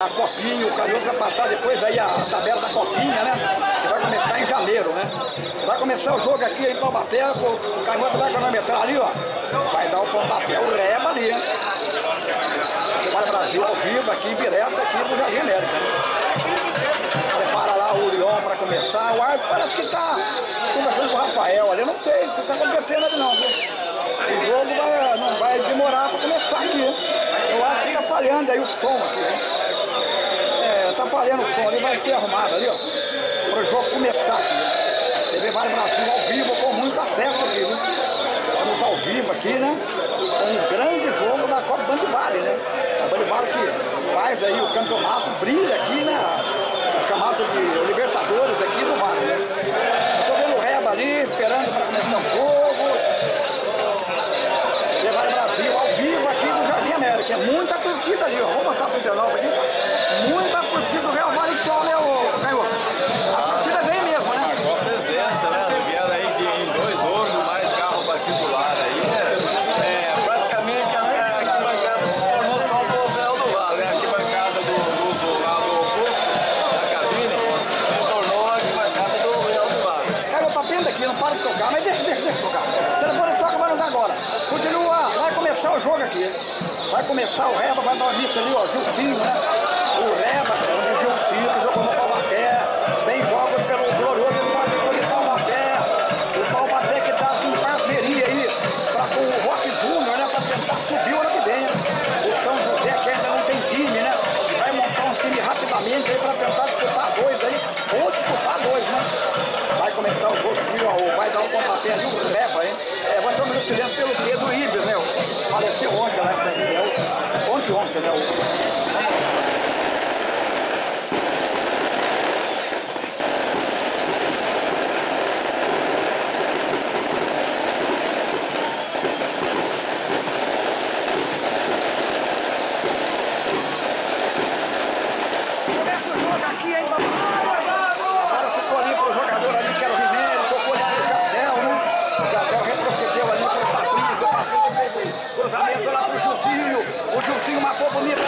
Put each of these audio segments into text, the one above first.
A Copinha, o Canhoto vai passar depois aí a tabela da Copinha, né? Que vai começar em janeiro, né? Vai começar o jogo aqui em Taubaté, o Canhoto vai cronometrar ali, ó. Vai dar o pontapé, o reba ali, né? Para o Brasil ao vivo, aqui direto aqui do Jardim América, né? Prepara lá o Leão para começar. O árbitro parece que está conversando com o Rafael ali, eu não sei se está acontecendo ali não, viu? O jogo não vai demorar para começar aqui. Eu acho que está falhando aí o som aqui, né? Tá falhando o som ali, vai ser arrumado ali, ó, para o jogo começar aqui. Você vê Vale Brasil ao vivo com muito acesso aqui, viu? Estamos ao vivo aqui, né? Com um grande jogo da Copa Band Vale, né? A Band Vale que faz aí o campeonato, brilha aqui, né? O chamado de Libertadores aqui do Vale, né? Eu tô vendo o Reba ali, esperando para começar o jogo. E Vale Brasil ao vivo aqui do Jardim América. É muita torcida ali, ó. Vou mostrar pro internauta aqui. Muita torcida do Real Vale Sol, né, o Canhoto? A torcida vem mesmo, né? Marcou a presença, né? Vieram aí em 2 ônibus, mais carro particular aí, né? Praticamente a arquibancada se tornou só o Povel do Vale, né? A arquibancada do lado oposto da cabine se tornou a arquibancada do Real do Vale. Cara, tá vendo aqui, não para de tocar, mas deixa tocar. Se não for toca, mas não dá agora. Continua, vai começar o jogo aqui. Vai começar o Reba, vai dar uma missa ali, ó, Gilcinho, né? O Reba, o Gilcinho, que jogou no Taubaté, tem jogos pelo glorioso de Taubaté. O Taubaté que tá com parceria aí com o Rock Júnior, né? Pra tentar subir o ano que vem, né? O São José que ainda não tem time, né? Vai montar um time rapidamente aí pra tentar disputar dois aí, ou disputar dois, né? Vai começar o jogo aqui, ó, vai dar o pontapé ali, o Reba, hein? Vai ter um minuto silêncio pelo Pedro Ives, né? Faleceu ontem lá em São José, ontem, né? O Gilcinho matou bonito,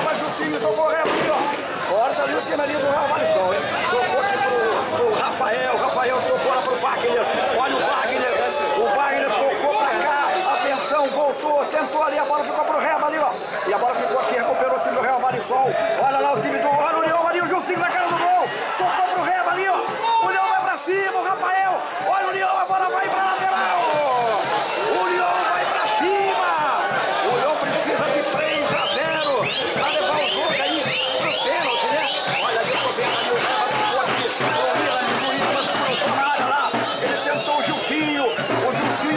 vai Gilcinho, tocou reto aqui, ó. Agora tá ali o time ali do Real Vale Sol, hein? Tocou aqui pro Rafael, tocou lá pro Wagner. Olha o Wagner tocou pra cá, atenção, voltou, tentou ali, a bola ficou pro Reba ali, ó. E a bola ficou aqui, recuperou o time do Real Vale Sol. Olha lá o time do, olha o Leão ali, o Gilcinho na cara do gol. Tocou pro Reba ali, ó. O Leão vai pra cima, o Rafael. Olha o Leão, a bola vai pra lateral. O Leão vai pra cima. O Leão precisa de 3-0 pra levar o jogo aí pro pênalti, né? Olha ali, tô vendo ali o Reba ficou aqui. O Milan de Luiz, mas cruzou na área lá. Ele tentou o Gilcinho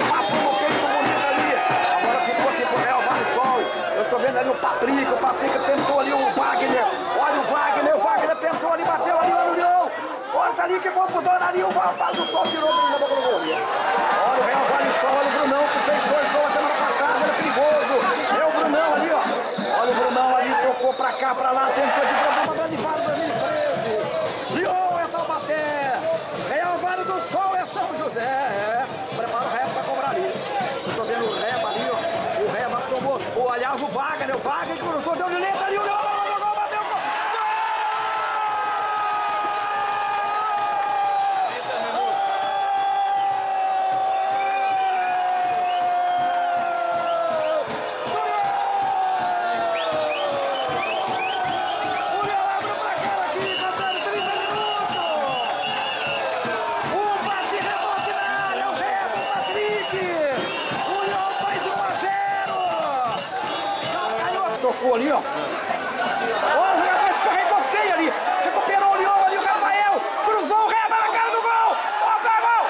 matou no peito bonito ali. Agora ficou aqui pro Real Vale Sol. Eu tô vendo ali o Patrick tentou ali o Wagner. Olha o Wagner tentou ali, bateu ali, olha o Leão. Olha ali que confusão ali, o Vale do Sol tirou o jogo pro gol. Olha o Real Vale Sol, olha o Brunão que fez 2 gols semana passada, ele é perigoso. É o Brunão ali, ó. Olha o Brunão ali, trocou pra cá, pra lá, tentou de problema de Vale 2013. Leão é Taubaté. Real Vale do Sol é São José. Prepara o Reba pra cobrar ali. Eu tô vendo o Reba ali, ó. O Reba tomou, aliás, o Wagner que cruzou, deu de letra ali, o Leão bateu o gol. Tocou ali, ó. Olha, o jogador escorregou feio ali. Recuperou o Leão ali, o Rafael. Cruzou o Reba na cara do gol. Ó, gol!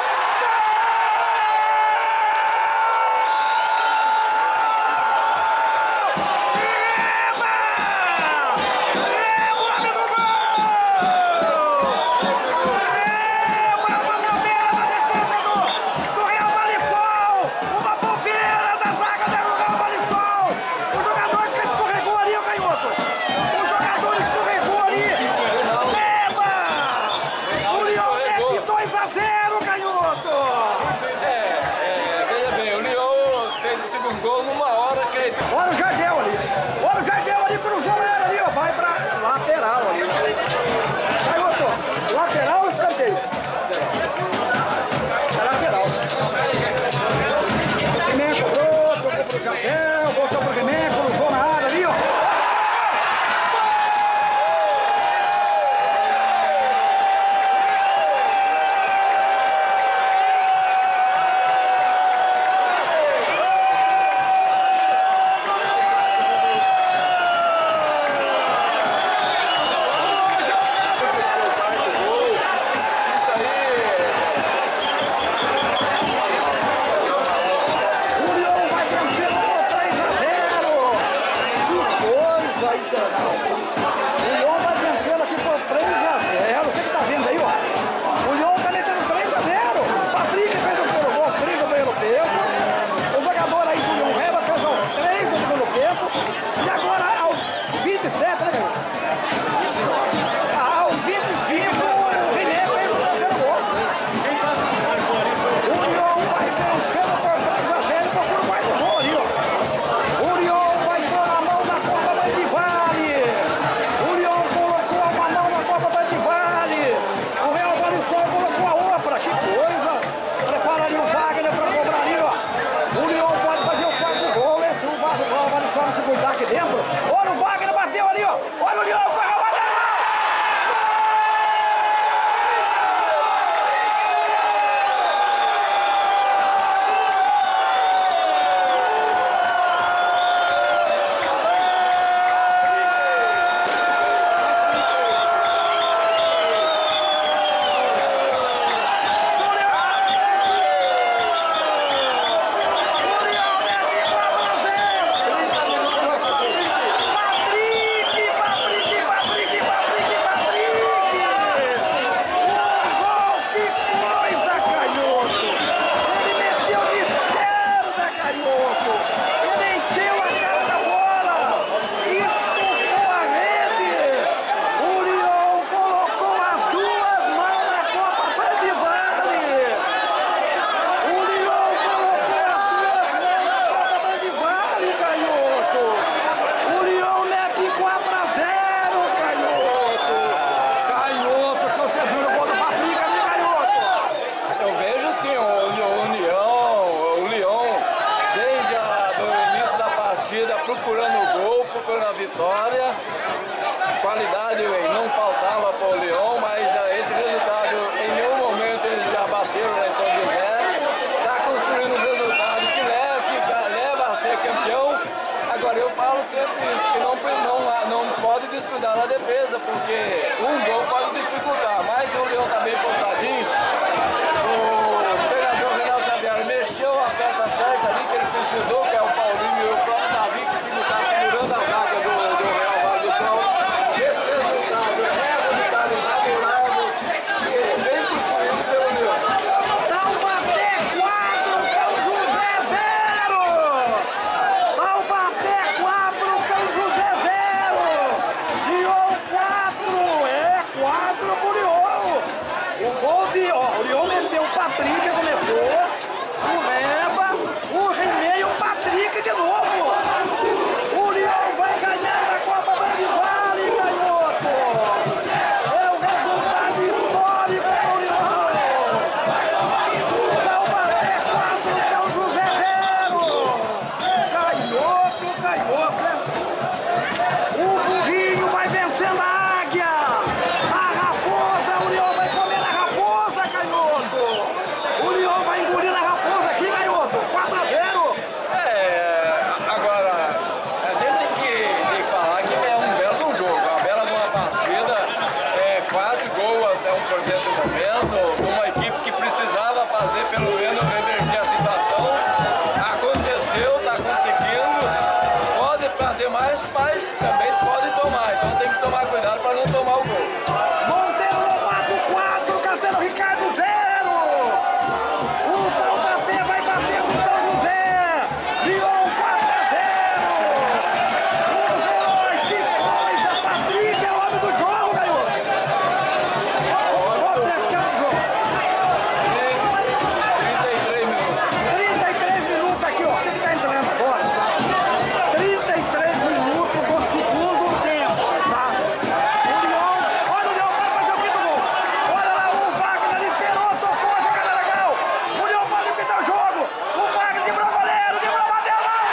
qualidade não faltava para o Leão, mas esse resultado em nenhum momento eles já bateram lá em São José. Está construindo um resultado que leva a ser campeão. Agora eu falo sempre isso, que não pode descuidar da defesa, porque um gol pode dificultar, mas o Leão está bem postadinho. O treinador Renan Xavier mexeu a peça certa ali que ele precisou, que é o Paulinho e o próprio Davi, que está segurando a vaga do Real Vale do Sol. Esse resultado é resultado favorável e bem construído pelo Leão. Taubaté 4, São José 0! Taubaté 4, São José 0! Lyon 4, 4 pro Lyon! O gol de, o Lyon meteu o Patrick, começou, o Reba, o René e o Patrick de novo! O Lyon vai ganhar da Copa Bandivale, canhoto! É o resultado histórico pro Lyon! Taubaté 4, São José 0! Canhoto, né? O burrinho vai vencendo a águia! A raposa, o Leão vai comer a raposa, canhoto! O Leão vai engolir a raposa aqui, canhoto! 4-0! Agora, a gente tem que falar que é um belo jogo, uma bela de uma partida, 4 gols até um presente momento, uma equipe que precisava fazer pelo menos reverter a situação, aconteceu, está conseguindo, pode fazer mais, mas também pode tomar, então tem que tomar cuidado para não tomar o gol. Monteiro Lobato 4, Castelo Ricardo 0! O Taubaté vai bater no São José! Lyon 4-0! O Herói, que coisa! Patrick é o homem do jogo, garoto! Quanto é que é o jogo? 33 minutos. 33 minutos aqui, ó. Quem tá entrando agora, tá? 33 minutos do segundo tempo, tá? O Lyon, olha o Lyon para fazer o quinto gol. Olha lá, o Wagner esperou, tocou, a jogada legal. O Lyon pode pintar o jogo. O Wagner livrou o goleiro, livrou, bateu, gol!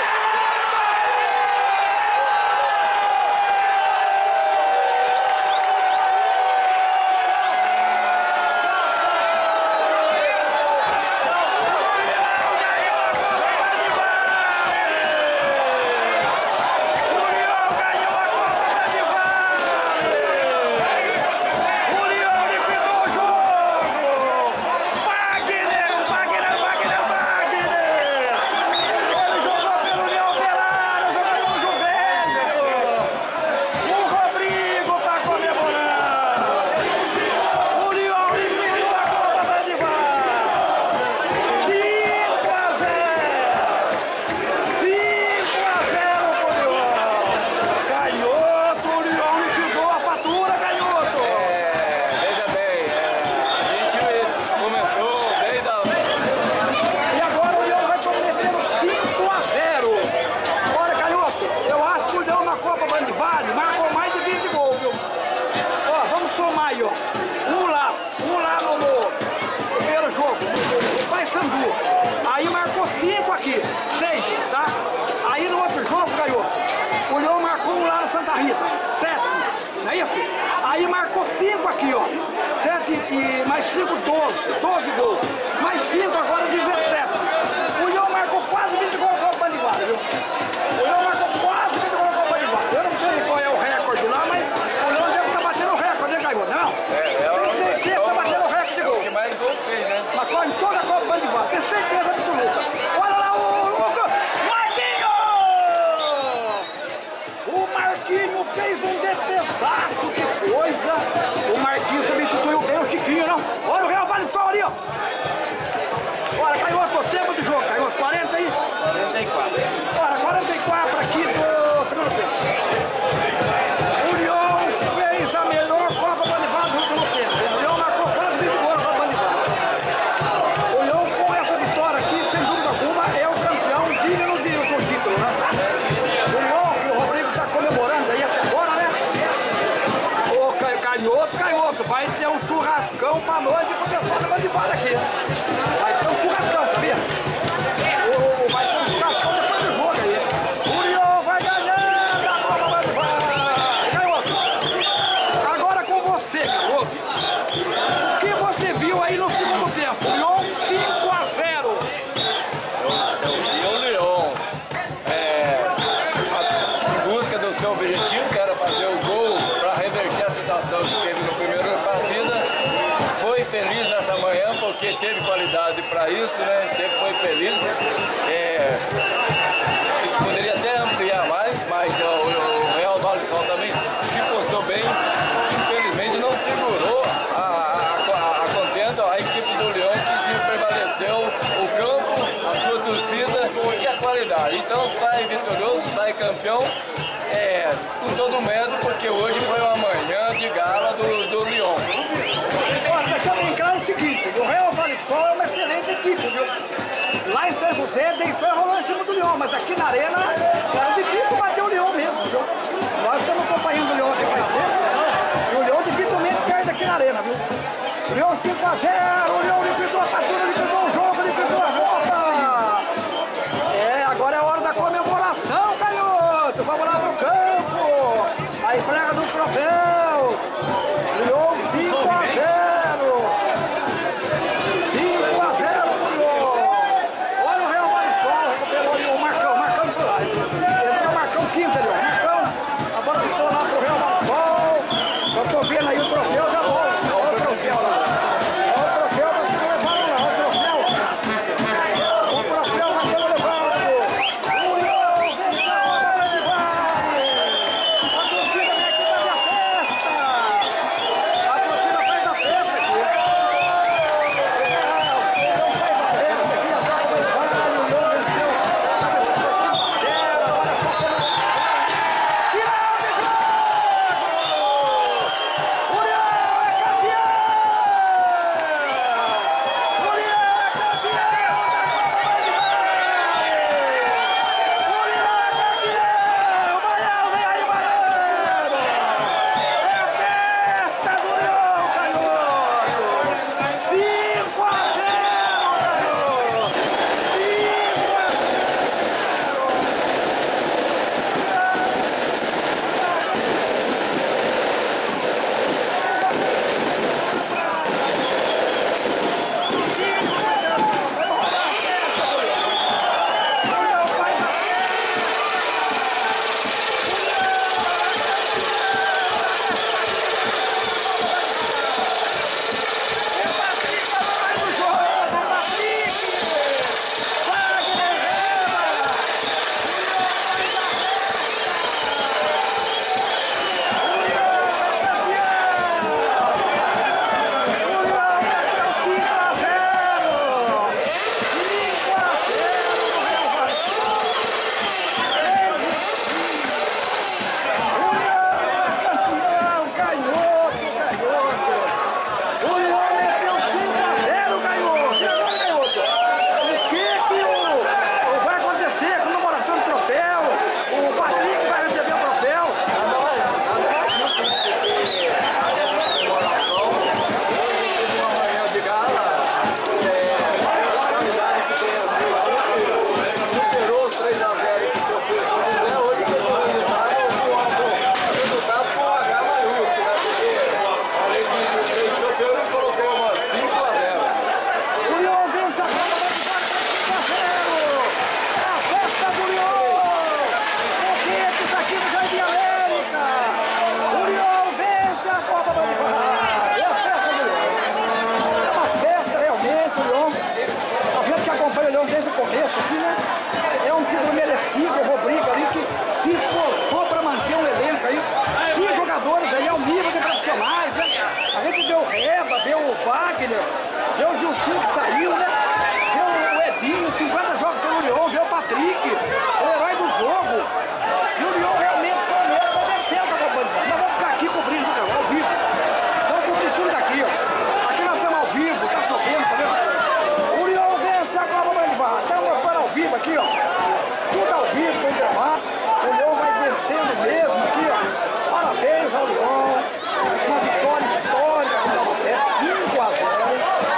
O Lyon liquidou o jogo! Wagner! Ele jogou pelo Leão Operário, jogou no Juventus! O Rodrigo tá comemorando! O Lyon liquidou a Copa Bandivale! 5-0 pro Lyon! Canhoto, o Lyon liquidou a fatura, canhoto! Veja bem, a gente comentou desde E agora o Leão vai cometer 5-0. Olha, canhoto, eu acho que o Leão na Copa Bandivale marcou mais de 20 gols, viu? Ó, vamos somar aí, ó. Um lá no primeiro jogo, no Paysandu. Aí marcou 5 aqui, 6, tá? Aí no outro jogo, canhoto, o Leão marcou um lá no Santa Rita, 7, não é isso? Aí marcou 5 aqui, ó. 7 e mais 5, 12 gols. Mais 5 agora, 17. O Leão marcou quase 20 gols na Copa Bandivale, viu? O Leão marcou quase 20 gols na Copa Bandivale. Eu não sei qual é o recorde lá, mas o Leão deve estar batendo o recorde, né, Caio? Não? Tem certeza que está batendo o recorde de gol. que mais gol fez, né? Mas corre em toda a Copa Bandivale, tem certeza absoluta. Olha lá o Marquinho! O Marquinho fez um defesaço, que coisa! O Marquinho substituiu bem o Chiquinho, não? Olha o Real Vale do Sol ali, ó! Olha, Canhoto, o tempo do jogo, Canhoto, 40 aí? 44. Olha, 44 aqui do segundo tempo. O Lyon fez a melhor Copa Bandivale do último tempo. O Lyon marcou quase 20 gols na Copa Bandivale. O Lyon, com essa vitória aqui, sem dúvida alguma, é o campeão digno do título, né? O Lyon, que o Rodrigo está comemorando aí até agora, né? O Canhoto, vai ter um churrascão pra noite pro pessoal da Bandivale aqui. Vai ter um churrascão, sabia? Vai ter um churrascão depois do jogo aí. O Lyon vai ganhando a Copa Bandivale. Canhoto. atuação que teve no primeiro partida. Foi feliz nessa manhã porque teve qualidade para isso, né? Foi feliz. Poderia até ampliar mais, mas o Real Vale do Sol também se postou bem. Infelizmente não segurou a contenda, a equipe do Leão que se prevaleceu o campo, a sua torcida e a qualidade. Então sai vitorioso, sai campeão. Com todo o mérito, porque hoje foi uma manhã de gala do Leão. Olha, deixa bem claro o seguinte, o Real Vale do Sol é uma excelente equipe, viu? Lá em São José foi rolando em cima do Leão, mas aqui na Arena era difícil bater o Leão mesmo, viu? Nós estamos acompanhando o Leão aqui faz tempo, e o Leão dificilmente perde aqui na Arena, viu? O Leão 5-0, o Leão liquidou a partida, liquidou o jogo, liquidou a volta! Agora é a hora da comemoração, canhoto! Vamos lá pro campo! A entrega do troféu! Leão 5-0! 5-0 pro Leão! Olha o Real Vale do Sol, recuperou ali o Marcão por lá. Ele tem o Marcão 15 ali, ó. Marcão, a bola ficou lá pro Real Vale do Sol. Eu tô vendo aí o troféu, já volta. Olha o troféu lá. Olha o troféu, vai ser levado lá. Olha o troféu. O troféu vai ser levado. O Leão venceu a bola de Vale. A torcida vem aqui fazer a festa. A torcida faz a festa aqui. O Leão faz a festa aqui. A bola do Vale. O Leão venceu. A cabeça do time. Agora só pelo... Final de jogo! O Leão é campeão! O Leão é campeão da Copa de Vale! O Leão é campeão! Baiano, vem aí, Baiano! É a festa do Leão, canhoto! 5-0, canhoto! 50 jogos pelo Leão, vê o Patrick, o herói do jogo. E o Leão realmente foi mesmo, vai descer essa Copa de Vale. Nós vamos ficar aqui cobrindo ao vivo. Vamos cobrir tudo daqui, ó. Aqui nós estamos ao vivo, tá chovendo, tá vendo? O Leão vence a Copa de Vale. Estamos mostrando ao vivo aqui, ó. Tudo ao vivo, tem gravado. O Leão vai vencendo mesmo aqui, ó. Parabéns ao Leão. Uma vitória histórica, 5-0.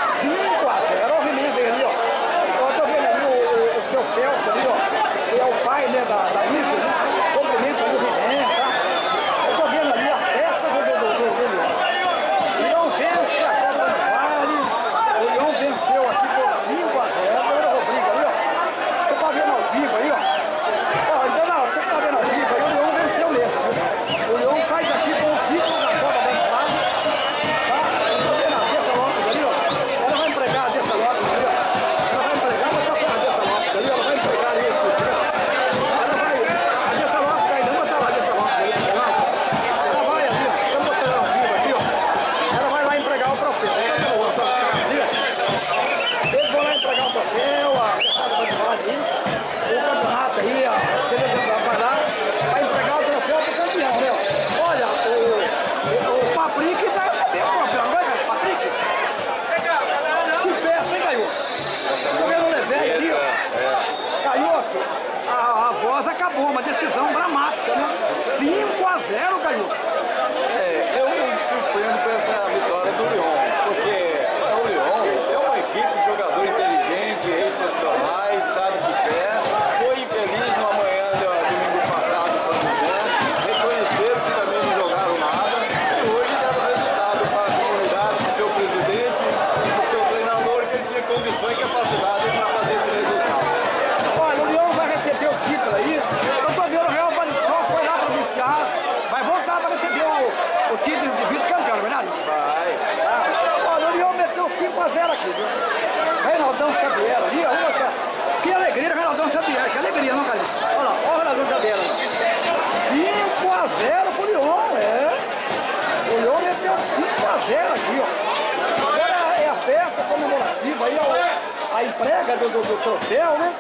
entrega do troféu, né?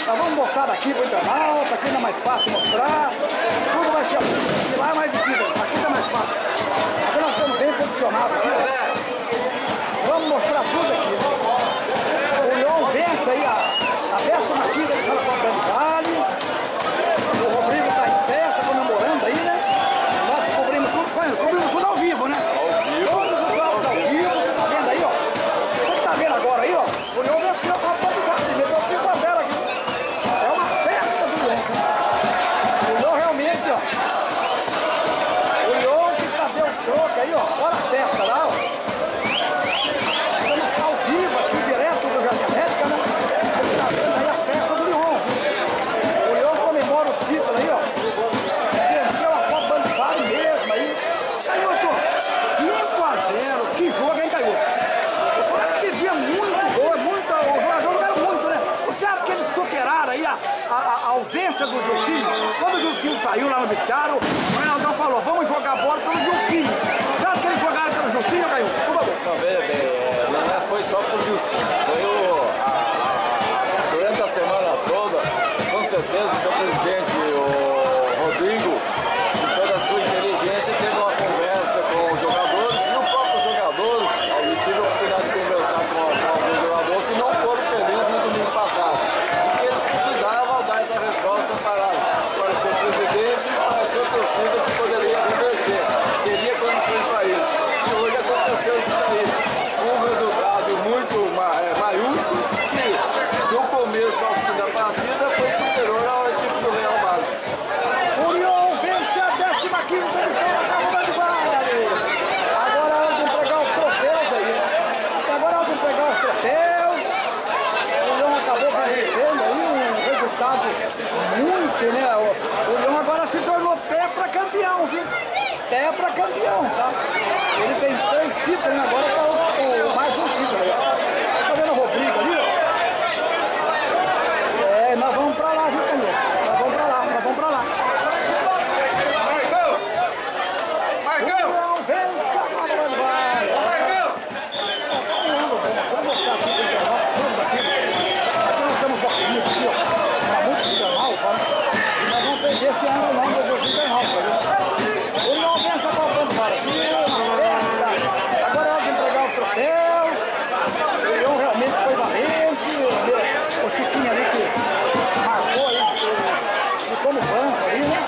Nós vamos mostrar aqui pro internauta, aqui não é mais fácil mostrar. Tudo vai ser assim, de lá é mais difícil, aqui tá mais fácil. Aqui nós estamos bem posicionados aqui, ó. Vamos mostrar tudo aqui. O Leão vence aí a 10ª tira de Santa Cruz do Vale. O Rodrigo tá em festa, comemorando aí, né? Nós cobrimos tudo ao vivo, né? Ao vivo. Todos os jogos ao vivo, você tá vendo aí, ó. Você tá vendo agora aí, ó. O Leão venceu a Copa do Vale, meteu 5-0 aqui. É uma festa do Leão. O Leão realmente, ó. O Leão que cadê o troco aí, ó. Olha a festa lá, ó. Estamos ao vivo aqui, direto do Jardim América, né? Você tá vendo aí a festa do Leão. O Leão comemora o título aí, ó. Venceu a Copa do Vale mesmo aí. Caioto, 5-0. Que jogo, hein, Caioto? O cara que via muito gol, o jogador jogaram muito, né? Você acha que eles superaram aí a ausência do Juquinho? Quando o Juquinho saiu lá no vestiário, o Reinaldão falou, vamos jogar bola pelo Juquinho. Você acha que eles jogaram pelo Juquinho, Caioto? Por favor. Não, veja bem, não foi só pro Jucinho, foi durante a semana toda, com certeza o seu presidente, o Rodrigo, com toda a sua inteligência, teve uma conversa com os jogadores e os próprios jogadores. Eu tive a oportunidade de conversar com alguns jogadores que não foram felizes no domingo passado, porque eles precisavam dar essa resposta para o seu presidente e para a sua torcida, que poderia reverter, teria condições para isso. E hoje aconteceu isso daí. Um resultado muito maiúsculo que do começo ao fim da partida foi superior à equipe do Real Madrid. O Leão vence a 15ª edição da Copa do Vale. Agora é hora de entregar os troféus aí. Agora é hora de entregar os troféus. O Leão acabou vencendo aí um resultado muito, né? O Leão agora se tornou tetracampeão, viu? Tetracampeão, tá? Ele tem 3 títulos, né? Agora tá mais um título. Tá vendo o Rodrigo ali, ó? É, nós vamos pra lá, viu, Camilo? Nós vamos pra lá. Marcão! Não, vence a Copa do Vale. Vamos mostrar aqui pro internauta, tudo aqui. Aqui nós temos o aqui, ó. Uma música de internauta, né? E nós vamos perder esse ano não, do internauta, viu? O Leão vence a Copa do Vale. Aqui, uma festa. Agora é hora de entregar o troféu. O Leão realmente foi valente. O Chiquinho ali que marcou aí, ficou no banco ali, né?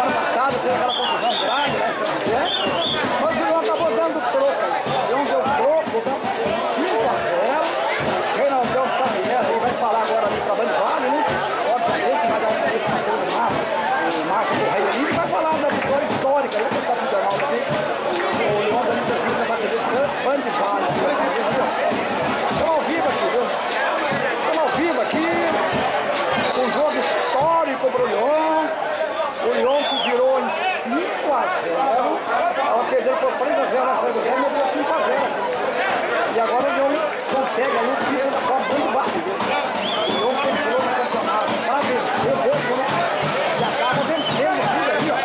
Ano passado teve aquela confusão grave, né? Mas o Leão acabou dando troco aí. O Leão deu troco, tá? 5-0. Reinaldão Samuel aí vai falar agora ali pra Band Vale, né? Obviamente vai dar uma entrevista na o Marcos do Rei ali, e vai falar da vitória histórica aí, que está pro jornal aqui. O Leão da entrevista vai ter Band Vale. Estamos ao vivo aqui, viu? Estamos ao vivo aqui. Um jogo histórico pro Leão. O Leão que virou em 5-0. Ela perdeu por 3-0 na frente do Zé, meteu 5-0. E agora o Leão consegue ali o título da Copa do Vale. O Leão entrou no campeonato para vencer mesmo, né? E acaba vencendo tudo aí, ó.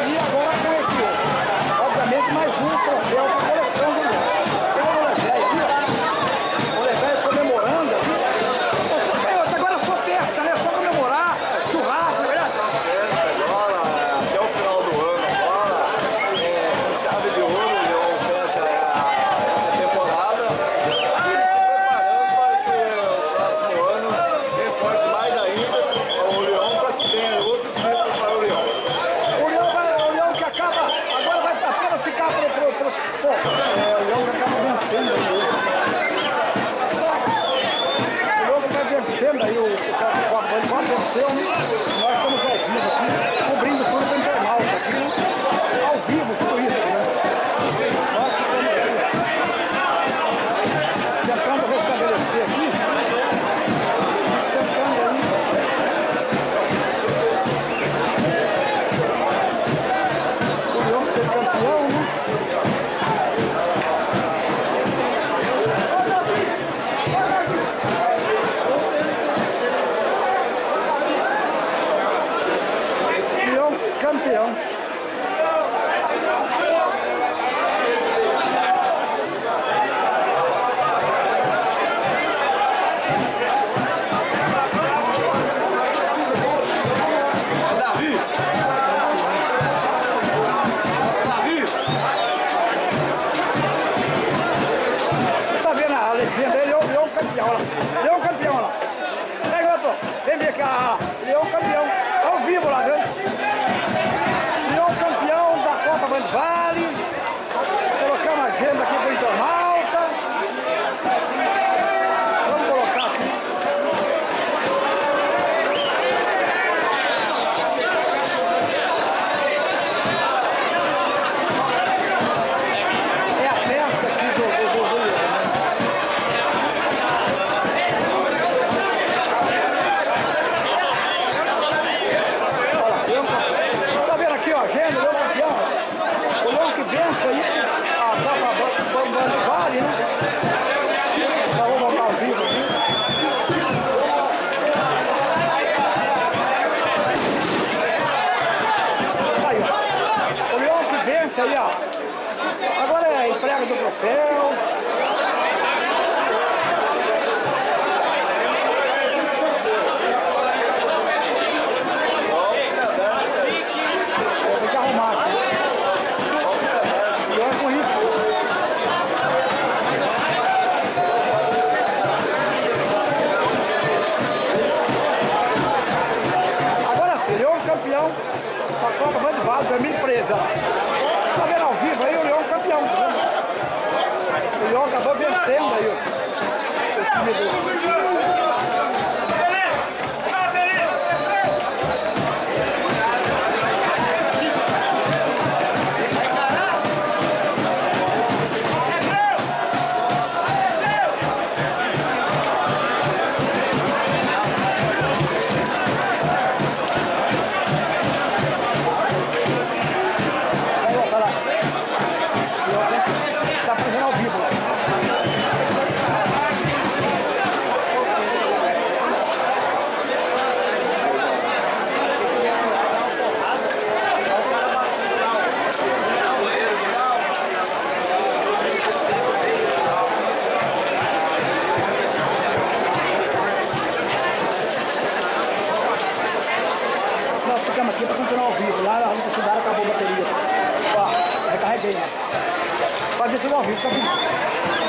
E agora com esse, obviamente, mais um troféu para a coleção do Leão. Tem o Levéio ali, ó. O Levéio comemorando ali. Agora é só festa, né? Só comemorar, churrasco, né? Agora, até o final do ano, agora, com chave Agora é a entrega do troféu. Tem que arrumar aqui. E olha com isso. Agora sim, Leão campeão da Copa Bandivado 2013. Tá vendo ao vivo aí o Leão campeão? Tá vendo? O Leão acabou vencendo aí. O time do... Tá fazendo ao vivo lá. Nós ficamos aqui para continuar ao vivo. Lá na cidade acabou a bateria. Ó, recarreguei, né? Fazer tudo ao vivo, tá vindo.